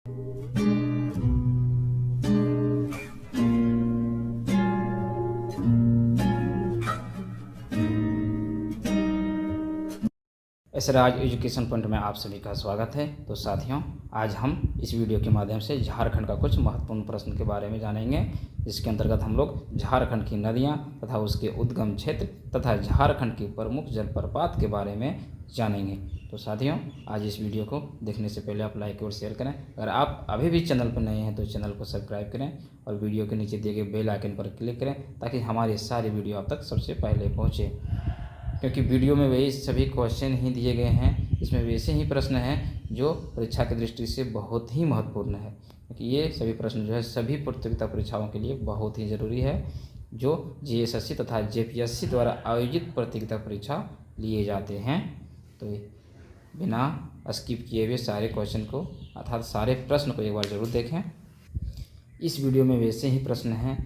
Esraj education point में आप सभी का स्वागत है। तो साथियों, आज हम इस वीडियो के माध्यम से झारखंड का कुछ महत्वपूर्ण प्रश्न के बारे में जानेंगे, जिसके अंतर्गत हम लोग झारखंड की नदियां तथा उसके उद्गम क्षेत्र तथा झारखंड की प्रमुख जलप्रपात के बारे में जानेंगे। तो साथियों, आज इस वीडियो को देखने से पहले आप लाइक और शेयर करें। अगर आप अभी भी चैनल पर नए हैं तो चैनल को सब्सक्राइब करें और वीडियो के नीचे दिए गए बेल आइकन पर क्लिक करें, ताकि हमारी सारी वीडियो आप तक सबसे पहले पहुँचे। क्योंकि वीडियो में वही सभी क्वेश्चन ही दिए गए हैं, इसमें वैसे ही प्रश्न हैं जो परीक्षा की दृष्टि से बहुत ही महत्वपूर्ण है। क्योंकि ये सभी प्रश्न जो है सभी प्रतियोगिता परीक्षाओं के लिए बहुत ही ज़रूरी है, जो जीएसएससी तथा जेपीएससी द्वारा आयोजित प्रतियोगिता परीक्षा लिए जाते हैं। तो बिना स्किप किए हुए सारे क्वेश्चन को अर्थात सारे प्रश्न को एक बार ज़रूर देखें। इस वीडियो में वैसे ही प्रश्न हैं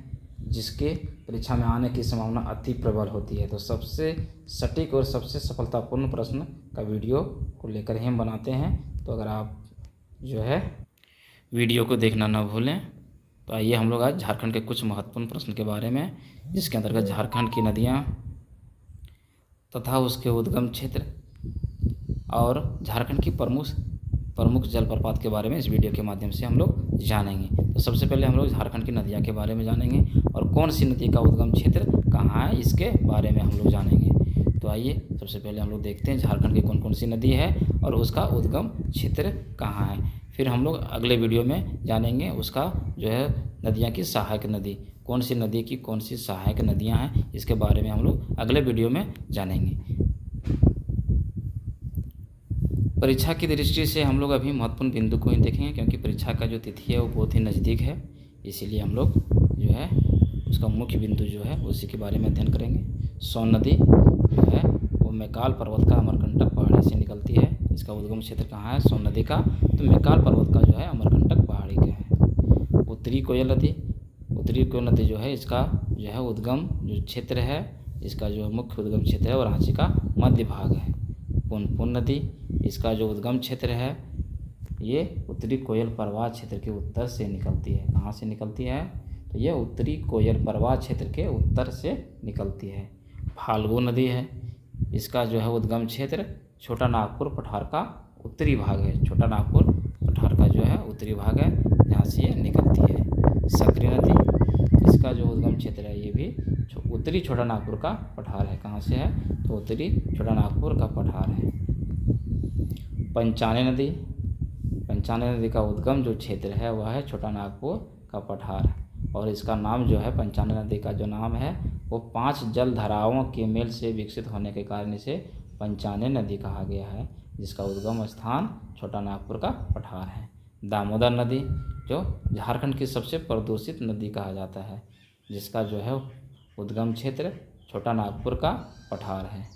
जिसके परीक्षा में आने की संभावना अति प्रबल होती है। तो सबसे सटीक और सबसे सफलतापूर्ण प्रश्न का वीडियो को लेकर ही हम बनाते हैं। तो अगर आप जो है वीडियो को देखना ना भूलें। तो आइए हम लोग आज झारखंड के कुछ महत्वपूर्ण प्रश्न के बारे में, जिसके अंतर्गत झारखंड की नदियाँ तथा उसके उद्गम क्षेत्र और झारखंड की प्रमुख जलप्रपात के बारे में इस वीडियो के माध्यम से हम लोग जानेंगे। तो सबसे पहले हम लोग झारखंड की नदियाँ के बारे में जानेंगे और कौन सी नदी का उद्गम क्षेत्र कहाँ है, इसके बारे में हम लोग जानेंगे। तो आइए सबसे पहले हम लोग देखते हैं झारखंड की कौन कौन सी नदी है और उसका उद्गम क्षेत्र कहाँ है। फिर हम लोग अगले वीडियो में जानेंगे उसका जो है नदियाँ की सहायक नदी, कौन सी नदी की कौन सी सहायक नदियाँ हैं, इसके बारे में हम लोग अगले वीडियो में जानेंगे। परीक्षा की दृष्टि से हम लोग अभी महत्वपूर्ण बिंदु को ही देखेंगे, क्योंकि परीक्षा का जो तिथि है वो बहुत ही नज़दीक है। इसीलिए हम लोग जो है उसका मुख्य बिंदु जो है उसी के बारे में अध्ययन करेंगे। सोन नदी जो है वो मैकाल पर्वत का अमरकंटक पहाड़ी से निकलती है। इसका उद्गम क्षेत्र कहाँ है सोन नदी का? तो मैकाल पर्वत का जो है अमरकंटक पहाड़ी का है। उत्तरी कोयल नदी जो है इसका जो है उद्गम जो क्षेत्र है, इसका जो मुख्य उद्गम क्षेत्र है वो रांची का मध्य भाग है। पुनपुन नदी, इसका जो उद्गम क्षेत्र है ये उत्तरी कोयल परवाह क्षेत्र के उत्तर से निकलती है। कहाँ से निकलती है? तो ये उत्तरी कोयल परवाह क्षेत्र के उत्तर से निकलती है। फाल्गु नदी है, इसका जो है उद्गम क्षेत्र छोटा नागपुर पठार का उत्तरी भाग है। छोटा नागपुर पठार का जो है उत्तरी भाग है, जहाँ से ये निकलती है। सकरी नदी, इसका जो उद्गम क्षेत्र है ये भी उत्तरी छोटा नागपुर का पठार है। कहाँ से है? तो उत्तरी छोटा नागपुर का पठार है। पंचाने नदी का उद्गम जो क्षेत्र है वह है छोटा नागपुर का पठार, और इसका नाम जो है पंचाने नदी का जो नाम है वो 5 जल धाराओं के मेल से विकसित होने के कारण इसे पंचाने नदी कहा गया है, जिसका उद्गम स्थान छोटा नागपुर का पठार है। दामोदर नदी जो झारखंड की सबसे प्रदूषित नदी कहा जाता है, जिसका जो है उद्गम क्षेत्र छोटा नागपुर का पठार है।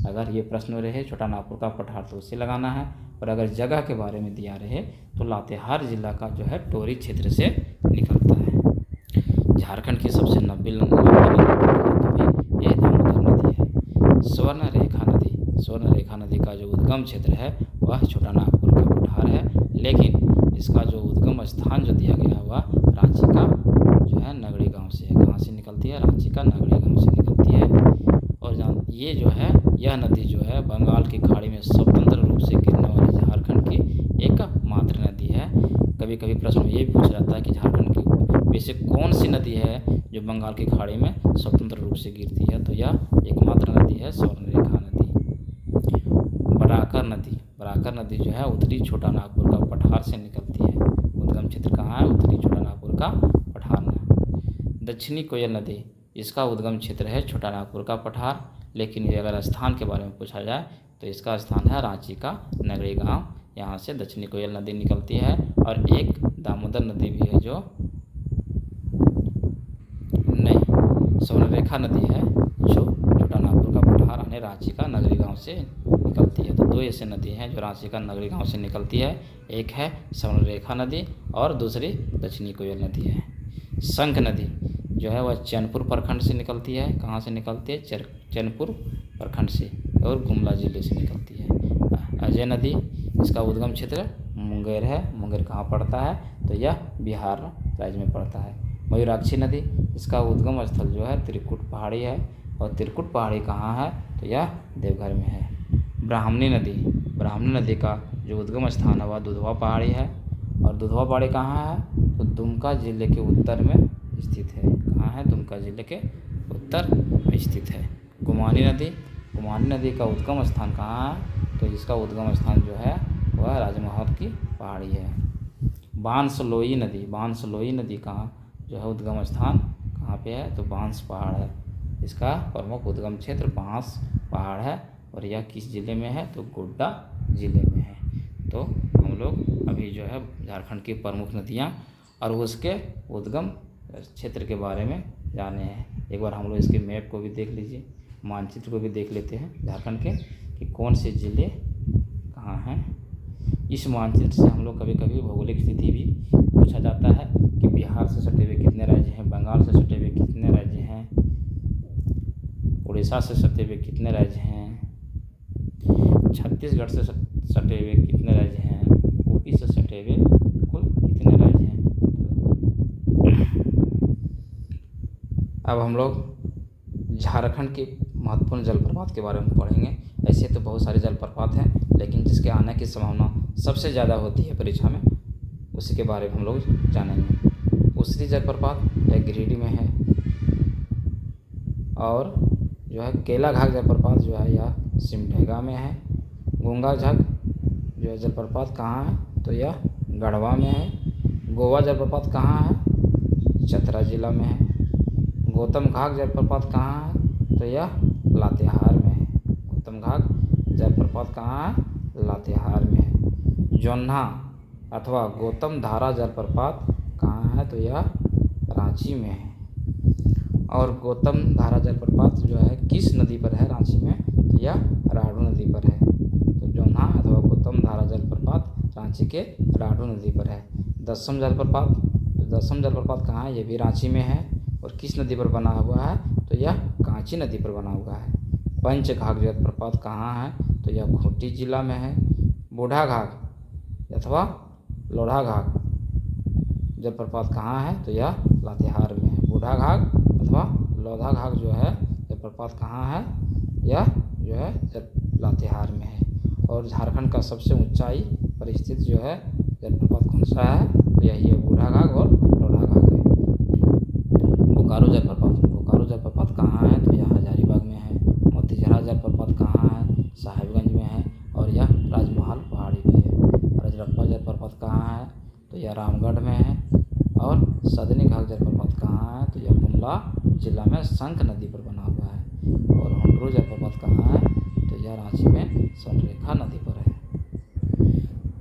अगर ये प्रश्न रहे छोटा नागपुर का पठार तो उसे लगाना है, और अगर जगह के बारे में दिया रहे तो लातेहार जिला का जो है टोरी क्षेत्र से निकलता है। झारखंड की सबसे लंबी नदी ये दामोदर नदी है। स्वर्ण रेखा नदी का जो उद्गम क्षेत्र है वह छोटा नागपुर का पठार है, लेकिन इसका जो उद्गम स्थान जो दिया गया वह रांची का जो है नगड़ी गांव से है। कहाँ से निकलती है? रांची का नगड़ी गांव से निकलती है। और ये जो है यह नदी जो है बंगाल की खाड़ी में स्वतंत्र रूप से गिरने वाली झारखंड की एकमात्र नदी है। कभी कभी प्रश्न में ये भी पूछा जाता है कि झारखंड की वैसे कौन सी नदी है जो बंगाल की खाड़ी में स्वतंत्र रूप से गिरती है? तो यह एकमात्र नदी है स्वर्ण रेखा नदी। बराकर नदी जो है उत्तरी छोटा नागपुर का पठार से निकलती है। उद्गम क्षेत्र कहाँ है? उत्तरी छोटा नागपुर का पठार में। दक्षिणी कोयल नदी, इसका उद्गम क्षेत्र है छोटा नागपुर का पठार, लेकिन ये अगर स्थान के बारे में पूछा जाए तो इसका स्थान है रांची का नगड़ी गांव। यहाँ से दक्षिणी कोयल नदी निकलती है। और एक दामोदर नदी भी है जो स्वर्णरेखा नदी है, जो छोटा नागपुर का पठार यानी रांची का नगरी गांव से निकलती है। तो 2 ऐसे नदी हैं जो रांची का नगरी गांव से निकलती है, एक है स्वर्णरेखा नदी और दूसरी दक्षिणी कोयल नदी है। शंख नदी जो है वह चैनपुर प्रखंड से निकलती है। कहाँ से निकलती है? चैनपुर प्रखंड से और गुमला जिले से निकलती है। अजय नदी, इसका उद्गम क्षेत्र मुंगेर है। मुंगेर कहाँ पड़ता है, तो यह बिहार राज्य में पड़ता है। मयूराक्षी नदी, इसका उद्गम स्थल जो है त्रिकुट पहाड़ी है, और त्रिकुट पहाड़ी कहाँ है, तो यह देवघर में है। ब्राह्मणी नदी का जो उद्गम स्थान है वह दुधवा पहाड़ी है, और दुधवा पहाड़ी कहाँ है, तो दुमका जिले के उत्तर में स्थित है। कहाँ है, दुमका जिले के उत्तर में स्थित है। गुमानी नदी का उद्गम स्थान कहाँ है, तो इसका उद्गम स्थान जो है वह राजमहल की पहाड़ी है। बांसलोई नदी का जो है उद्गम स्थान कहाँ पे है, तो बांस पहाड़ है। इसका प्रमुख उद्गम क्षेत्र बांस पहाड़ है, और यह किस जिले में है, तो गोड्डा जिले में है। तो हम लोग अभी जो है झारखंड की प्रमुख नदियाँ और उसके उद्गम क्षेत्र के बारे में जाने हैं। एक बार हम लोग इसके मैप को भी देख लीजिए, मानचित्र को भी देख लेते हैं झारखंड के कि कौन से ज़िले कहाँ हैं। इस मानचित्र से हम लोग कभी कभी भौगोलिक स्थिति भी पूछा जाता है कि बिहार से सटे हुए कितने राज्य हैं, बंगाल से सटे हुए कितने राज्य हैं, उड़ीसा से सटे हुए कितने राज्य हैं, छत्तीसगढ़ से सटे हुए कितने राज्य हैं, यूपी से सटे हुए कुल कितने राज्य हैं। अब हम लोग झारखंड के महत्वपूर्ण जलप्रपात के बारे में पढ़ेंगे। ऐसे तो बहुत सारे जलप्रपात हैं, लेकिन जिसके आने की संभावना सबसे ज़्यादा होती है परीक्षा में, उसी के बारे में हम लोग जानेंगे। उसरी जलप्रपात यह गिरिडीह में है, और जो है केलाघाट जलप्रपात जो है यह सिमडेगा में है। गंगा झग जो है जलप्रपात कहाँ है, तो यह गढ़वा में है। गोवा जलप्रपात कहाँ है, चतरा जिला में है। गौतम घाट जलप्रपात कहाँ है, तो यह लातेहार में है। गौतम घाट जलप्रपात कहाँ है, लातेहार में है। जोन्हा अथवा गौतम धारा जलप्रपात कहाँ है, तो यह रांची में है। और गौतम धारा जलप्रपात जो है किस नदी पर है रांची में, तो यह राढ़ू नदी पर है। तो जोन्हा अथवा गौतम धारा जलप्रपात रांची के राढ़ू नदी पर है। दसम जलप्रपात कहाँ है, ये भी रांची में है, और किस नदी पर बना हुआ है, तो यह कांची नदी पर बना हुआ है। पंचघाघ जलप्रपात कहाँ है, तो यह खूंटी जिला में है। बूढ़ा घाघ अथवा लोढ़ा घाघ जलप्रपात कहाँ है, तो यह लातेहार में है। बूढ़ा घाघ अथवा लोढ़ा घाघ जो है जलप्रपात कहाँ है, यह जो है लातेहार में है। और झारखंड का सबसे ऊंचाई पर स्थित जो है जलप्रपात कौन सा है, तो यही है बूढ़ा घाघ और लोढ़ा घाघ है। बोकारो जलप्रपात कहाँ है, तो यह हजारीबाग में है। मोतीझरा जलप्रपात कहाँ है, साहिबगंज में है, और यह राजमहल पहाड़ी पे है। रजरप्पा जलप्रपात कहाँ है, तो यह रामगढ़ में है। और सदनी घाघ जलप्रपात कहाँ है, तो यह गुमला जिला में शंख नदी पर बना हुआ है। और हुंडरू जलप्रपात कहाँ है, तो यह रांची में स्वर्णरेखा नदी पर है।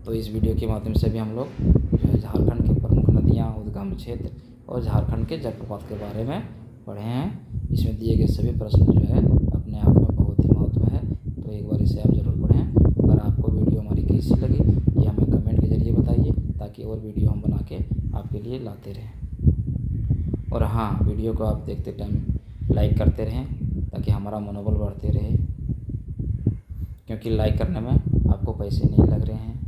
तो इस वीडियो के माध्यम से भी हम लोग जो है झारखंड की प्रमुख नदियाँ, उद्गम क्षेत्र और झारखंड के जलप्रपात के बारे में पढ़े हैं। इसमें दिए गए सभी प्रश्न जो है अपने आप में बहुत ही महत्व है, तो एक बार इसे आप ज़रूर पढ़ें। अगर आपको वीडियो हमारी कैसी लगी ये हमें कमेंट के जरिए बताइए, ताकि और वीडियो हम बना के आपके लिए लाते रहें। और हाँ, वीडियो को आप देखते टाइम लाइक करते रहें, ताकि हमारा मनोबल बढ़ते रहे, क्योंकि लाइक करने में आपको पैसे नहीं लग रहे हैं,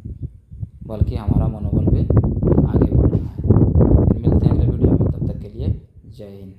बल्कि हमारा मनोबल भी आगे बढ़ रहा है। फिर मिलते हैं अगले वीडियो में, तब तक के लिए जय हिंद।